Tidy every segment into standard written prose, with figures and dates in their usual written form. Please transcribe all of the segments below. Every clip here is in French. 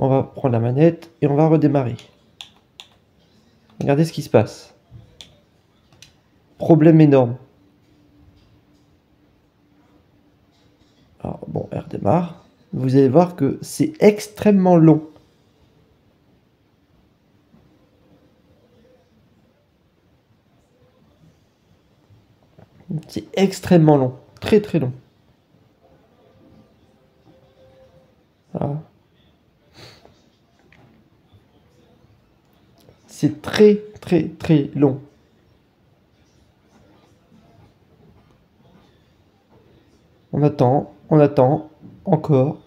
on va prendre la manette et on va redémarrer. Regardez ce qui se passe. Problème énorme. Alors bon, elle redémarre. Vous allez voir que c'est extrêmement long. C'est extrêmement long. Très très long. Voilà. C'est très très très long. On attend, encore.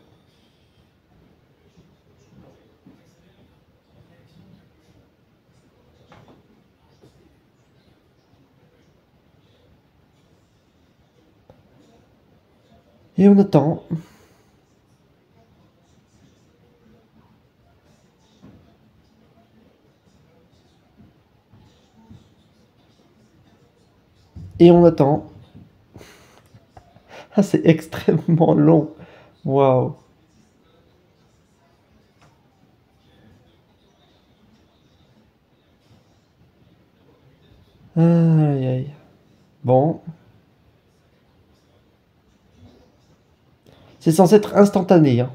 Et on attend. Et on attend. Ah, c'est extrêmement long. Waouh. Aïe aïe. Bon. C'est censé être instantané, hein.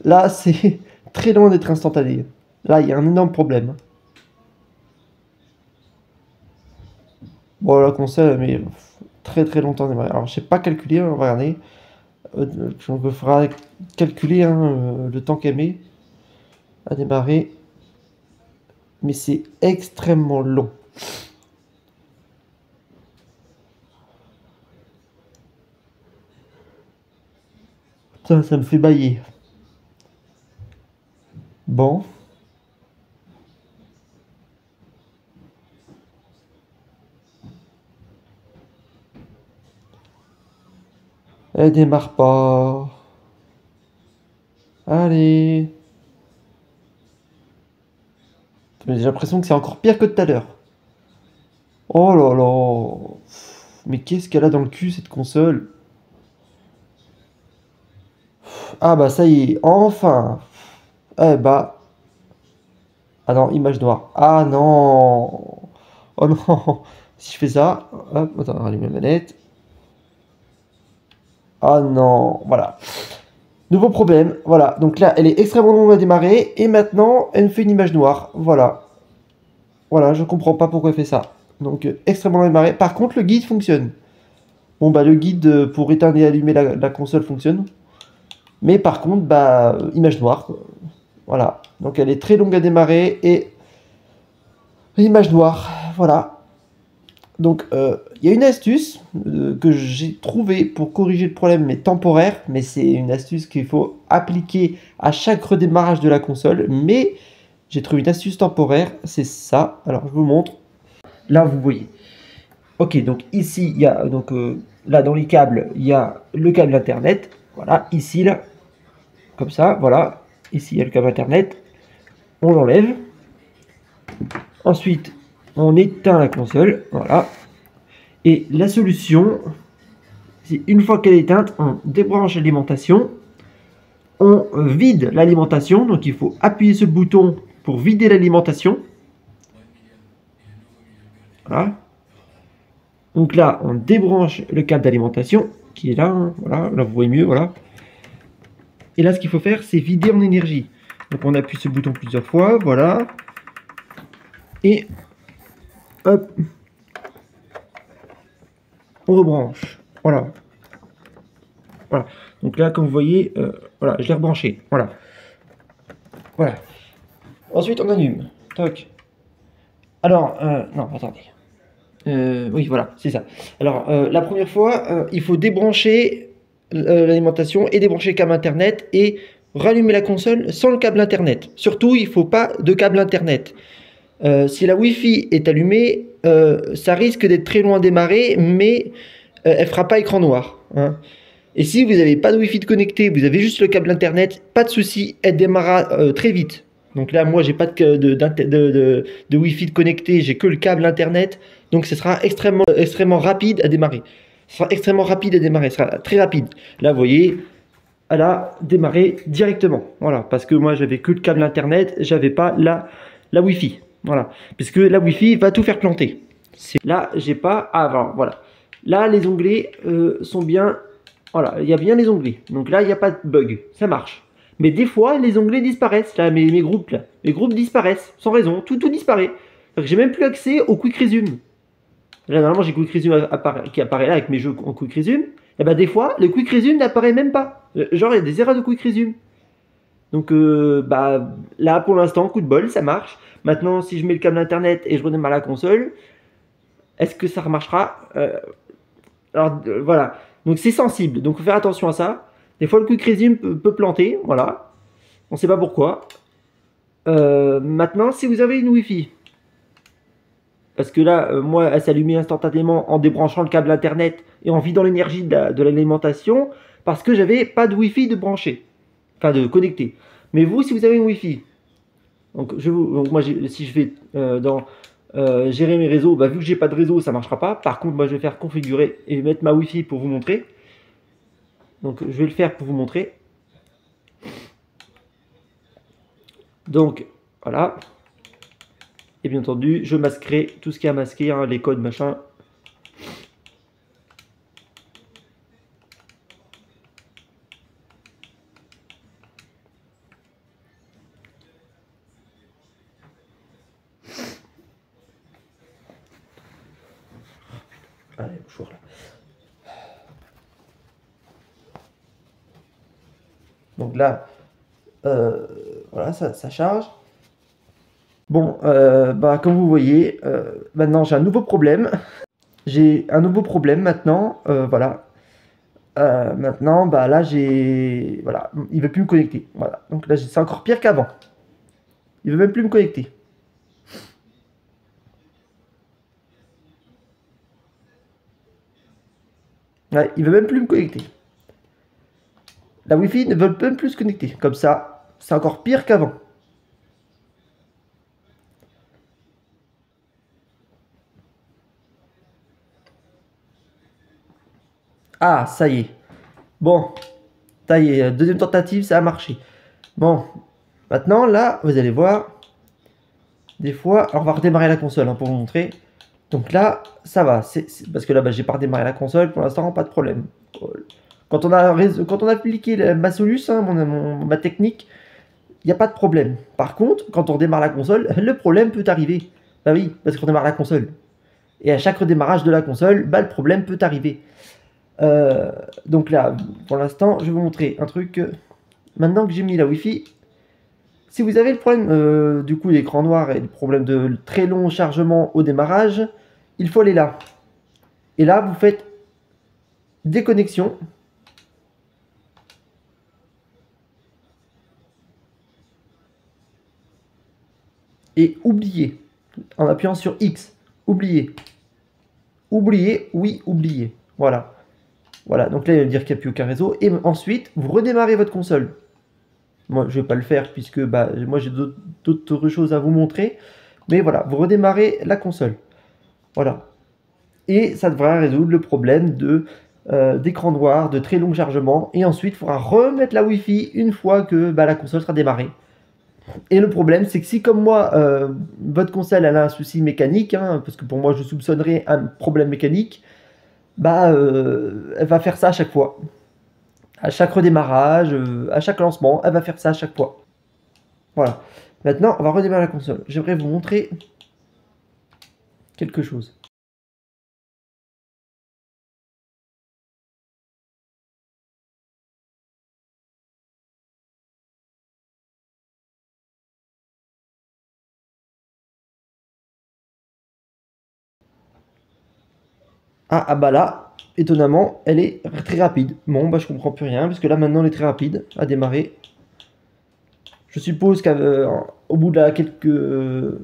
Là, c'est très loin d'être instantané. Là, il y a un énorme problème. Bon, la console, mais très très longtemps à démarrer. Alors, je sais pas calculer, on va regarder. On me fera calculer hein, le temps qu'elle met à démarrer. Mais c'est extrêmement long. Ça me fait bailler. Bon. Elle démarre pas. Allez. J'ai l'impression que c'est encore pire que tout à l'heure. Oh là là. Mais qu'est-ce qu'elle a dans le cul cette console? Ah bah ça y est, enfin. Eh bah. Ah non, image noire. Ah non. Oh non. Si je fais ça. Hop, attends, rallume la manette. Ah non. Voilà. Nouveau problème. Voilà. Donc là, elle est extrêmement longue à démarrer. Et maintenant, elle me fait une image noire. Voilà. Voilà, je comprends pas pourquoi elle fait ça. Donc, extrêmement long à démarrer. Par contre, le guide fonctionne. Bon, bah, le guide pour éteindre et allumer la console fonctionne. Mais par contre, bah, image noire. Voilà. Donc, elle est très longue à démarrer et image noire. Voilà. Donc, il y a une astuce que j'ai trouvée pour corriger le problème, mais temporaire. Mais c'est une astuce qu'il faut appliquer à chaque redémarrage de la console. Mais j'ai trouvé une astuce temporaire. C'est ça. Alors, je vous montre. Là, vous voyez. Ok, donc ici, il y a donc là dans les câbles, il y a le câble internet. Voilà, ici là, comme ça, voilà. Ici, il y a le câble internet. On l'enlève. Ensuite, on éteint la console. Voilà. Et la solution, c'est une fois qu'elle est éteinte, on débranche l'alimentation. On vide l'alimentation. Donc, il faut appuyer ce bouton pour vider l'alimentation. Voilà. Donc là, on débranche le câble d'alimentation qui est là, hein, voilà, là vous voyez mieux, voilà. Et là, ce qu'il faut faire, c'est vider en énergie. Donc on appuie ce bouton plusieurs fois, voilà. Et hop, on rebranche, voilà. Voilà. Donc là, comme vous voyez, voilà, je l'ai rebranché, voilà. Voilà. Ensuite, on allume. Toc. Alors, non, attendez. Oui, voilà, c'est ça. Alors, la première fois, il faut débrancher l'alimentation et débrancher le câble internet et rallumer la console sans le câble internet. Surtout, il ne faut pas de câble internet. Si la Wi-Fi est allumée, ça risque d'être très loin à démarrer, mais elle ne fera pas écran noir, hein. Et si vous n'avez pas de Wi-Fi de connecté, vous avez juste le câble internet, pas de souci, elle démarrera très vite. Donc là, moi, j'ai pas de Wi-Fi de connecté, j'ai que le câble internet. Donc, ce sera extrêmement rapide à démarrer. Ce sera extrêmement rapide à démarrer, ce sera très rapide. Là, vous voyez, elle a démarré directement. Voilà, parce que moi j'avais que le câble internet, j'avais pas la Wi-Fi. Voilà, puisque la Wi-Fi va tout faire planter. Là, j'ai pas. Ah, voilà. Là, les onglets sont bien. Voilà, il y a bien les onglets. Donc là, il n'y a pas de bug. Ça marche. Mais des fois, les onglets disparaissent. Là, mes groupes, là. Mes groupes disparaissent. Sans raison. Tout disparaît. J'ai même plus accès au Quick Resume. Là, normalement, j'ai Quick Resume qui apparaît là avec mes jeux en Quick Resume. Et bah, des fois, le Quick Resume n'apparaît même pas. Genre, il y a des erreurs de Quick Resume. Donc, bah, là, pour l'instant, coup de bol, ça marche. Maintenant, si je mets le câble internet et je redémarre la console, est-ce que ça remarchera Alors, voilà. Donc, c'est sensible. Donc, faut faire attention à ça. Des fois, le Quick Resume peut planter. Voilà. On ne sait pas pourquoi. Maintenant, si vous avez une Wi-Fi, parce que là, moi, elle s'allumait instantanément en débranchant le câble internet et en vidant l'énergie de l'alimentation, parce que j'avais pas de Wi-Fi de brancher, enfin de connecter. Mais vous, si vous avez une Wi-Fi, donc, moi, si je vais dans gérer mes réseaux, bah, vu que j'ai pas de réseau, ça marchera pas. Par contre, moi, je vais faire configurer et mettre ma Wi-Fi pour vous montrer. Donc, je vais le faire pour vous montrer. Donc, voilà. Et bien entendu, je masquerai tout ce qui est à masquer, hein, les codes, machin. Allez, bonjour là. Donc là, voilà, ça charge. Bon, bah, comme vous voyez, maintenant j'ai un nouveau problème. J'ai un nouveau problème maintenant, voilà. Maintenant, bah là j'ai, voilà, il veut plus me connecter. Voilà, donc là c'est encore pire qu'avant. Il veut même plus me connecter. Ouais, il veut même plus me connecter. La Wi-Fi ne veut même plus se connecter. Comme ça, c'est encore pire qu'avant. Ah, ça y est. Bon, ça y est, deuxième tentative, ça a marché. Bon, maintenant, là, vous allez voir. Des fois, alors on va redémarrer la console hein, pour vous montrer. Donc là, ça va. Parce que là, bah, j'ai pas redémarré la console. Pour l'instant, pas de problème. Quand on a appliqué ma soluce, hein, ma technique, il n'y a pas de problème. Par contre, quand on redémarre la console, le problème peut arriver. Bah oui, parce qu'on démarre la console. Et à chaque redémarrage de la console, bah, le problème peut arriver. Donc là, pour l'instant, je vais vous montrer un truc. Maintenant que j'ai mis la Wi-Fi, si vous avez le problème du coup l'écran noir et le problème de très long chargement au démarrage, il faut aller là. Et là, vous faites déconnexion. Et oubliez, en appuyant sur X, oubliez. Oubliez, oui, oubliez. Voilà. Voilà, donc là, il va me dire qu'il n'y a plus aucun réseau. Et ensuite, vous redémarrez votre console. Moi, je ne vais pas le faire puisque bah, moi, j'ai d'autres choses à vous montrer. Mais voilà, vous redémarrez la console. Voilà. Et ça devra résoudre le problème d'écran noir, de très long chargement. Et ensuite, il faudra remettre la Wi-Fi une fois que bah, la console sera démarrée. Et le problème, c'est que si comme moi, votre console elle a un souci mécanique, hein, parce que pour moi, je soupçonnerais un problème mécanique, bah, elle va faire ça à chaque fois. À chaque redémarrage, à chaque lancement, elle va faire ça à chaque fois. Voilà. Maintenant, on va redémarrer la console. J'aimerais vous montrer quelque chose. Ah bah là, étonnamment, elle est très rapide. Bon, bah je comprends plus rien, parce que là maintenant elle est très rapide à démarrer. Je suppose qu'au bout de la quelques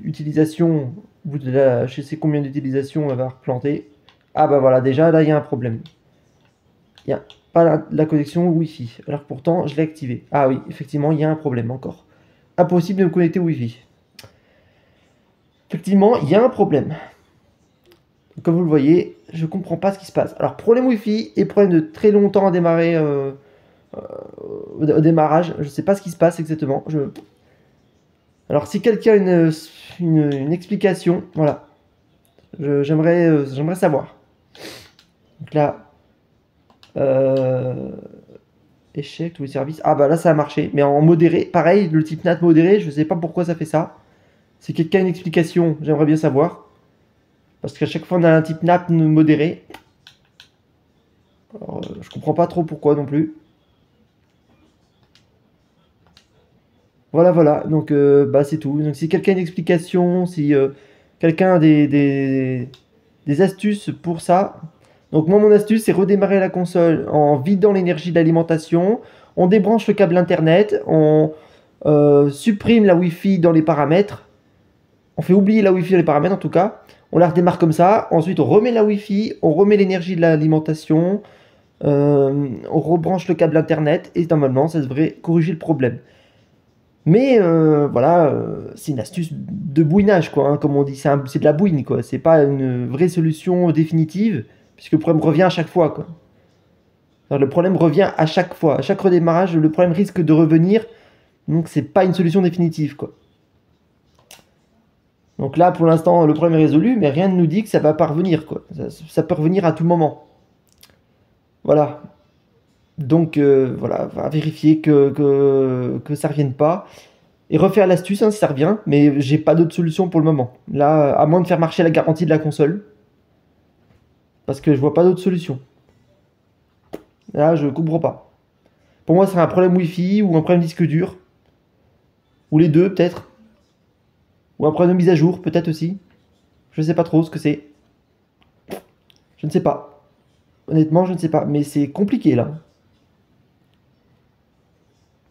utilisations, au bout de la, je sais combien d'utilisations, elle va replanter. Ah bah voilà, déjà là il y a un problème. Il n'y a pas la connexion Wi-Fi. Alors pourtant je l'ai activé. Ah oui, effectivement, il y a un problème encore. Impossible de me connecter au Wi-Fi. Effectivement, il y a un problème. Comme vous le voyez, je comprends pas ce qui se passe. Alors problème Wi-Fi et problème de très longtemps à démarrer au démarrage. Je sais pas ce qui se passe exactement. Alors, si quelqu'un a une explication, voilà. J'aimerais savoir. Donc là, euh, échec, tous les services. Ah bah là, ça a marché. Mais en modéré, pareil, le type NAT modéré, je sais pas pourquoi ça fait ça. Si quelqu'un a une explication, j'aimerais bien savoir. Parce qu'à chaque fois, on a un type NAT modéré. Alors, je comprends pas trop pourquoi non plus. Voilà, voilà. Donc, bah, c'est tout. Donc, si quelqu'un a une explication, si quelqu'un a des astuces pour ça. Donc, moi, mon astuce, c'est redémarrer la console en vidant l'énergie d'alimentation. On débranche le câble Internet. On supprime la Wi-Fi dans les paramètres. On fait oublier la Wi-Fi dans les paramètres, en tout cas. On la redémarre comme ça. Ensuite, on remet la Wi-Fi. On remet l'énergie de l'alimentation. On rebranche le câble Internet. Et normalement, ça devrait corriger le problème. Mais voilà, c'est une astuce de bouinage, quoi, hein, comme on dit. C'est de la bouine, quoi. C'est pas une vraie solution définitive, puisque le problème revient à chaque fois, quoi. Alors, le problème revient à chaque fois. À chaque redémarrage, le problème risque de revenir. Donc, c'est pas une solution définitive, quoi. Donc là, pour l'instant, le problème est résolu, mais rien ne nous dit que ça va pas revenir, quoi. Ça peut revenir à tout moment. Voilà. Donc, voilà, on va vérifier que ça revienne pas. Et refaire l'astuce hein, si ça revient, mais j'ai pas d'autre solution pour le moment. Là, à moins de faire marcher la garantie de la console, parce que je vois pas d'autre solution. Là, je comprends pas. Pour moi, c'est un problème Wi-Fi ou un problème disque dur, ou les deux peut-être, ou un problème de mise à jour peut-être aussi. Je sais pas trop ce que c'est. Je ne sais pas. Honnêtement, je ne sais pas, mais c'est compliqué là.